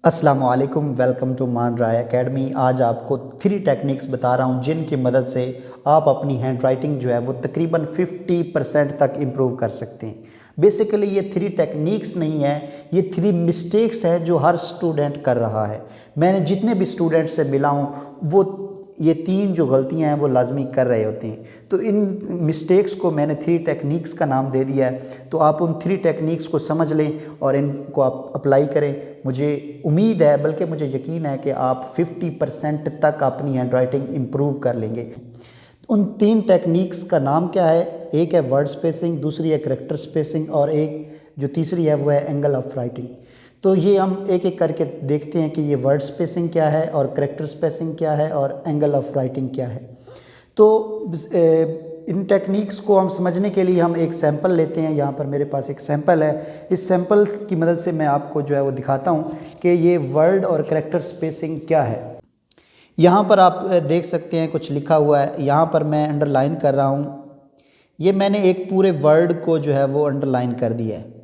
अस्सलाम वालेकुम, welcome to मान राय एकेडमी। आज आपको 3 टेक्निक्स बता रहा हूँ जिनकी मदद से आप अपनी हैंड राइटिंग जो है वो तकरीबन 50% तक इम्प्रूव कर सकते हैं। बेसिकली ये 3 टेक्निक्स नहीं है, ये 3 मिस्टेक्स है जो हर स्टूडेंट कर रहा है। मैंने जितने भी स्टूडेंट से मिला हूँ वो ये 3 जो गलतियां हैं वो लाजमी कर रहे होते हैं। तो इन मिस्टेक्स को मैंने 3 टेक्निक्स का नाम दे दिया है। तो आप उन 3 टेक्निक्स को समझ लें और इनको आप अप्लाई करें। मुझे उम्मीद है, बल्कि मुझे यकीन है कि आप 50% तक अपनी हैंड राइटिंग इम्प्रूव कर लेंगे। उन 3 टेक्निक्स का नाम क्या है? एक है वर्ड स्पेसिंग, दूसरी है करैक्टर स्पेसिंग और एक जो तीसरी है वो है एंगल ऑफ राइटिंग। तो ये हम एक एक करके देखते हैं कि ये वर्ड स्पेसिंग क्या है और करैक्टर स्पेसिंग क्या है और एंगल ऑफ राइटिंग क्या है। तो इन टेक्निक्स को हम समझने के लिए हम एक सैंपल लेते हैं। यहाँ पर मेरे पास एक सैंपल है। इस सैंपल की मदद से मैं आपको जो है वो दिखाता हूँ कि ये वर्ड और करैक्टर स्पेसिंग क्या है। यहाँ पर आप देख सकते हैं कुछ लिखा हुआ है। यहाँ पर मैं अंडरलाइन कर रहा हूँ। ये मैंने एक पूरे वर्ड को जो है वो अंडरलाइन कर दिया है।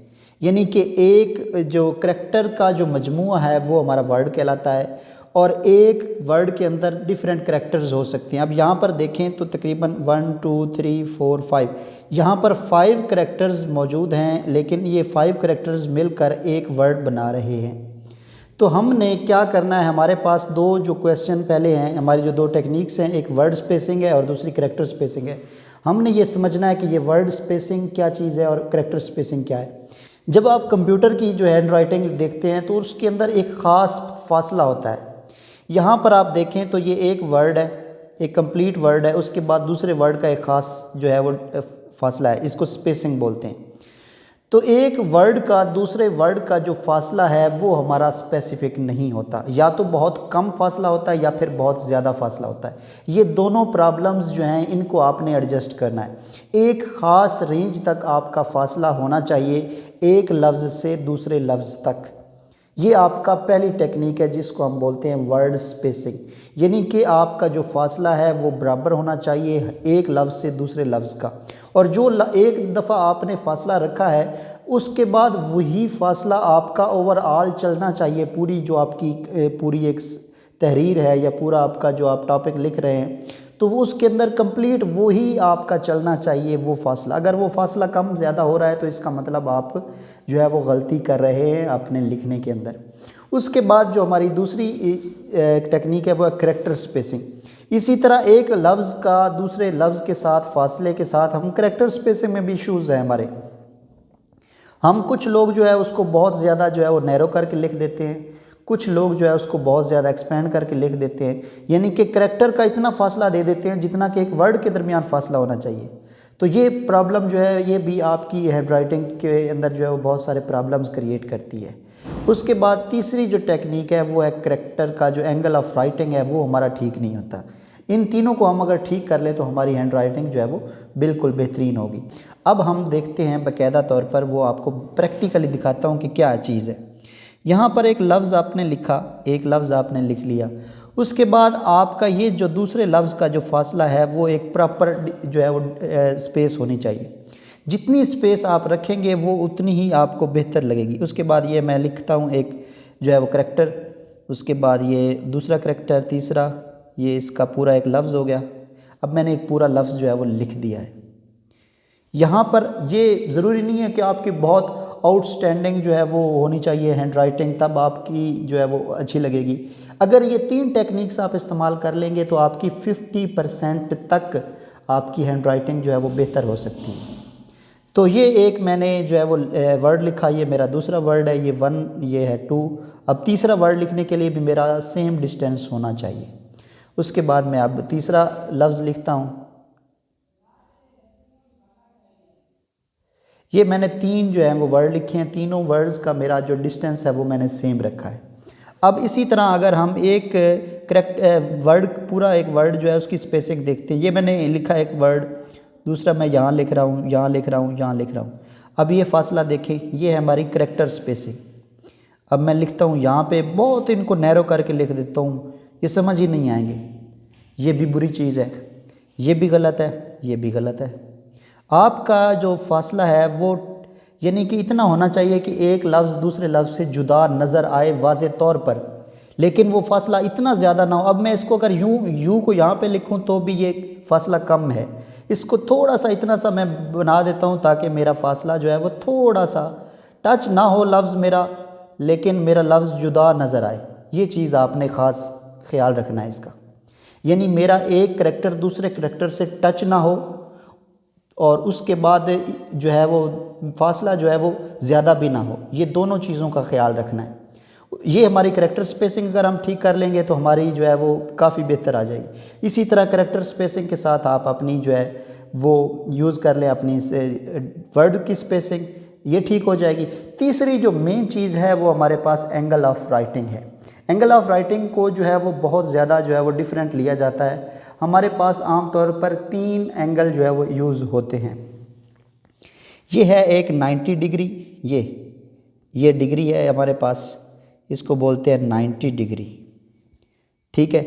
यानी कि एक जो करैक्टर का जो मजमूआ है वो हमारा वर्ड कहलाता है और एक वर्ड के अंदर डिफरेंट करैक्टर्स हो सकते हैं। अब यहाँ पर देखें तो तकरीबन 1 2 3 4 5 यहाँ पर 5 करैक्टर्स मौजूद हैं, लेकिन ये 5 करैक्टर्स मिलकर एक वर्ड बना रहे हैं। तो हमने क्या करना है, हमारे पास दो जो क्वेश्चन पहले हैं, हमारी जो 2 टेक्निक्स हैं, एक वर्ड स्पेसिंग है और दूसरी करैक्टर स्पेसिंग है। हमने ये समझना है कि ये वर्ड स्पेसिंग क्या चीज़ है और करैक्टर स्पेसिंग क्या है। जब आप कंप्यूटर की जो हैंड राइटिंग देखते हैं तो उसके अंदर एक ख़ास फासला होता है। यहाँ पर आप देखें तो ये एक वर्ड है, एक कंप्लीट वर्ड है, उसके बाद दूसरे वर्ड का एक ख़ास जो है वो फासला है, इसको स्पेसिंग बोलते हैं। तो एक वर्ड का दूसरे वर्ड का जो फासला है वो हमारा स्पेसिफिक नहीं होता, या तो बहुत कम फासला होता है या फिर बहुत ज़्यादा फासला होता है। ये दोनों प्रॉब्लम्स जो हैं इनको आपने एडजस्ट करना है। एक ख़ास रेंज तक आपका फासला होना चाहिए एक लफ्ज़ से दूसरे लफ्ज़ तक। ये आपका पहली टेक्निक है जिसको हम बोलते हैं वर्ड स्पेसिंग। यानी कि आपका जो फासला है वो बराबर होना चाहिए एक लफ्ज़ से दूसरे लफ्ज़ का, और जो एक दफ़ा आपने फासला रखा है उसके बाद वही फासला आपका ओवरऑल चलना चाहिए। पूरी जो आपकी पूरी एक तहरीर है या पूरा आपका जो आप टॉपिक लिख रहे हैं तो वो उसके अंदर कंप्लीट वही आपका चलना चाहिए वो फासला। अगर वो फासला कम ज़्यादा हो रहा है तो इसका मतलब आप जो है वो गलती कर रहे हैं अपने लिखने के अंदर। उसके बाद जो हमारी दूसरी टेक्निक है वो है करैक्टर स्पेसिंग। इसी तरह एक लफ्ज़ का दूसरे लफ्ज़ के साथ फासले के साथ हम करैक्टर स्पेसिंग में भी इशूज़ हैं हमारे। हम कुछ लोग जो है उसको बहुत ज़्यादा जो है वो नैरो करके लिख देते हैं, कुछ लोग जो है उसको बहुत ज़्यादा एक्सपेंड करके लिख देते हैं। यानी कि करैक्टर का इतना फासला दे देते हैं जितना कि एक वर्ड के दरमियान फासला होना चाहिए। तो ये प्रॉब्लम जो है ये भी आपकी हैंड राइटिंग के अंदर जो है वो बहुत सारे प्रॉब्लम्स क्रिएट करती है। उसके बाद तीसरी जो टेक्निक है वो है करैक्टर का जो एंगल ऑफ राइटिंग है वो हमारा ठीक नहीं होता। इन तीनों को हम अगर ठीक कर लें तो हमारी हैंड राइटिंग जो है वो बिल्कुल बेहतरीन होगी। अब हम देखते हैं बाकायदा तौर पर, वो आपको प्रैक्टिकली दिखाता हूँ कि क्या चीज़ है। यहाँ पर एक लफ्ज़ आपने लिखा, एक लफ्ज़ आपने लिख लिया, उसके बाद आपका ये जो दूसरे लफ्ज़ का जो फासला है वो एक प्रॉपर जो है वो स्पेस होनी चाहिए। जितनी स्पेस आप रखेंगे वो उतनी ही आपको बेहतर लगेगी। उसके बाद ये मैं लिखता हूँ एक जो है वो करैक्टर, उसके बाद ये दूसरा करैक्टर, तीसरा, ये इसका पूरा एक लफ्ज़ हो गया। अब मैंने एक पूरा लफ्ज़ जो है वो लिख दिया है। यहाँ पर ये ज़रूरी नहीं है कि आपकी बहुत आउटस्टैंडिंग जो है वो होनी चाहिए हैंड राइटिंग, तब आपकी जो है वो अच्छी लगेगी। अगर ये 3 टेक्निक्स आप इस्तेमाल कर लेंगे तो आपकी 50% तक आपकी हैंड राइटिंग जो है वो बेहतर हो सकती है। तो ये एक मैंने जो है वो वर्ड लिखा, ये मेरा दूसरा वर्ड है, ये 1 ये है 2। अब तीसरा वर्ड लिखने के लिए भी मेरा सेम डिस्टेंस होना चाहिए। उसके बाद मैं अब तीसरा लफ्ज़ लिखता हूँ। ये मैंने 3 जो है वो वर्ड लिखे हैं, तीनों वर्ड्स का मेरा जो डिस्टेंस है वो मैंने सेम रखा है। अब इसी तरह अगर हम एक करेक्ट वर्ड, पूरा एक वर्ड जो है उसकी स्पेसिंग देखते हैं। ये मैंने लिखा एक वर्ड, दूसरा मैं यहाँ लिख रहा हूँ, यहाँ लिख रहा हूँ, यहाँ लिख रहा हूँ। अब ये फासला देखें, ये है हमारी करैक्टर स्पेसिंग। अब मैं लिखता हूँ यहाँ पे, बहुत इनको नैरो करके लिख देता हूँ, ये समझ ही नहीं आएंगे। ये भी बुरी चीज़ है, ये भी गलत है, ये भी गलत है। आपका जो फासला है वो यानी कि इतना होना चाहिए कि एक लफ्ज़ दूसरे लफ्ज़ से जुदा नज़र आए वाज़े तौर पर, लेकिन वो फासला इतना ज़्यादा ना हो। अब मैं इसको अगर यूँ को यहाँ पे लिखूँ तो भी ये फासला कम है, इसको थोड़ा सा इतना सा मैं बना देता हूँ ताकि मेरा फासला जो है वो थोड़ा सा टच ना हो लफ्ज़ मेरा, लेकिन मेरा लफ्ज़ जुदा नज़र आए। ये चीज़ आपने ख़ास ख्याल रखना है इसका, यानी मेरा एक करैक्टर दूसरे करैक्टर से टच ना हो और उसके बाद जो है वो फासला जो है वो ज़्यादा भी ना हो। ये दोनों चीज़ों का ख्याल रखना है। ये हमारी करैक्टर स्पेसिंग अगर हम ठीक कर लेंगे तो हमारी जो है वो काफ़ी बेहतर आ जाएगी। इसी तरह करैक्टर स्पेसिंग के साथ आप अपनी जो है वो यूज़ कर लें अपनी से वर्ड की स्पेसिंग, ये ठीक हो जाएगी। तीसरी जो मेन चीज़ है वो हमारे पास एंगल ऑफ राइटिंग है। एंगल ऑफ राइटिंग को जो है वो बहुत ज़्यादा जो है वो डिफरेंट लिया जाता है। हमारे पास आम तौर पर 3 एंगल जो है वो यूज़ होते हैं। ये है एक 90 डिग्री, ये डिग्री है हमारे पास, इसको बोलते हैं 90 डिग्री, ठीक है।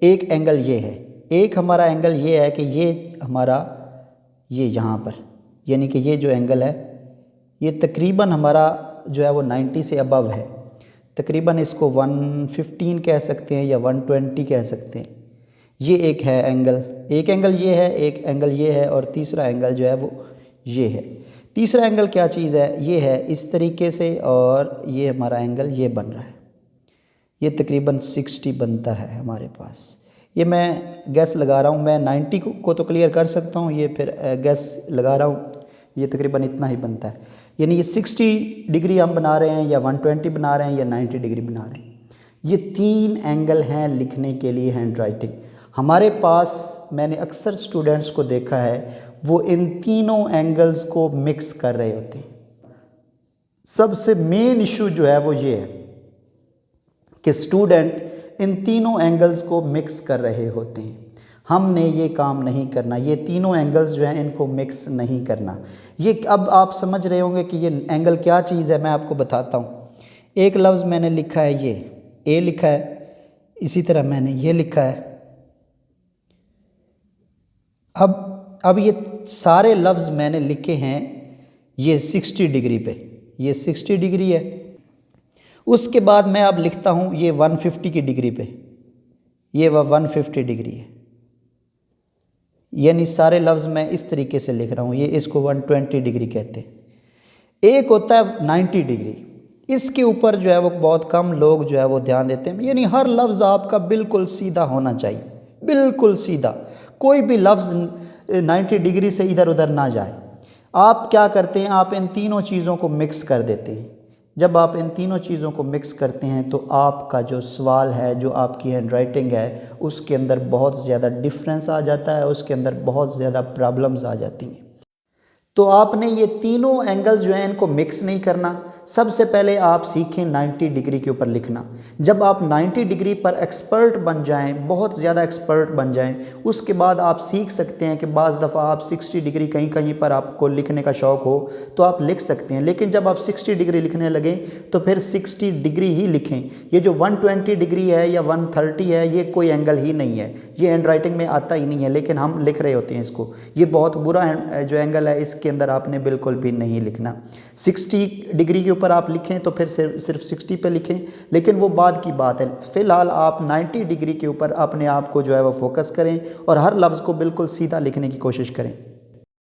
एक एंगल ये है, एक हमारा एंगल ये है कि ये हमारा ये यहाँ पर, यानी कि ये जो एंगल है ये तकरीबन हमारा जो है वो 90 से अबव है। तकरीबन इसको 115 कह सकते हैं या 120 कह सकते हैं। ये एक है एंगल, एक एंगल ये है, एक एंगल ये है और तीसरा एंगल जो है वो ये है। तीसरा एंगल क्या चीज़ है, ये है इस तरीके से और ये हमारा एंगल ये बन रहा है, ये तकरीबन 60 बनता है हमारे पास। ये मैं गैस लगा रहा हूँ, मैं 90 को तो क्लियर कर सकता हूँ, ये फिर गैस लगा रहा हूँ, ये तकरीबन इतना ही बनता है। यानी ये 60 डिग्री हम बना रहे हैं या 120 बना रहे हैं या 90 डिग्री बना रहे हैं। ये 3 एंगल हैं लिखने के लिए हैंड राइटिंग। हमारे पास मैंने अक्सर स्टूडेंट्स को देखा है वो इन तीनों एंगल्स को मिक्स कर रहे होते हैं। सबसे मेन इशू जो है वो ये है कि स्टूडेंट इन तीनों एंगल्स को मिक्स कर रहे होते हैं। हमने ये काम नहीं करना, ये तीनों एंगल्स जो हैं इनको मिक्स नहीं करना। ये अब आप समझ रहे होंगे कि ये एंगल क्या चीज़ है, मैं आपको बताता हूँ। एक लफ्ज़ मैंने लिखा है, ये ए लिखा है, इसी तरह मैंने ये लिखा है। अब ये सारे लफ्ज़ मैंने लिखे हैं ये 60 डिग्री पे, ये 60 डिग्री है। उसके बाद मैं अब लिखता हूँ ये 150 की डिग्री पे, ये 150 डिग्री है। यानी सारे लफ्ज़ मैं इस तरीके से लिख रहा हूँ, ये इसको 120 डिग्री कहते हैं। एक होता है 90 डिग्री, इसके ऊपर जो है वो बहुत कम लोग जो है वो ध्यान देते हैं। यानी हर लफ्ज़ आपका बिल्कुल सीधा होना चाहिए, बिल्कुल सीधा, कोई भी लफ्ज़ 90 डिग्री से इधर उधर ना जाए। आप क्या करते हैं, आप इन तीनों चीज़ों को मिक्स कर देते हैं। जब आप इन तीनों चीज़ों को मिक्स करते हैं तो आपका जो सवाल है, जो आपकी हैंड राइटिंग है, उसके अंदर बहुत ज़्यादा डिफरेंस आ जाता है, उसके अंदर बहुत ज़्यादा प्रॉब्लम्स आ जाती हैं। तो आपने ये तीनों एंगल्स जो हैं इनको मिक्स नहीं करना। सबसे पहले आप सीखें 90 डिग्री के ऊपर लिखना। जब आप 90 डिग्री पर एक्सपर्ट बन जाएं, बहुत ज़्यादा एक्सपर्ट बन जाएं, उसके बाद आप सीख सकते हैं कि बाज़ दफ़ा आप 60 डिग्री कहीं कहीं पर आपको लिखने का शौक़ हो तो आप लिख सकते हैं। लेकिन जब आप 60 डिग्री लिखने लगें तो फिर 60 डिग्री ही लिखें। ये जो 120 डिग्री है या 130 है, ये कोई एंगल ही नहीं है, ये हैंड राइटिंग में आता ही नहीं है, लेकिन हम लिख रहे होते हैं इसको। ये बहुत बुरा जो एंगल है, इसके अंदर आपने बिल्कुल भी नहीं लिखना। 60 डिग्री के ऊपर आप लिखें तो फिर सिर्फ 60 पे लिखें, लेकिन वो बाद की बात है। फ़िलहाल आप 90 डिग्री के ऊपर अपने आप को जो है वो फोकस करें और हर लफ्ज़ को बिल्कुल सीधा लिखने की कोशिश करें।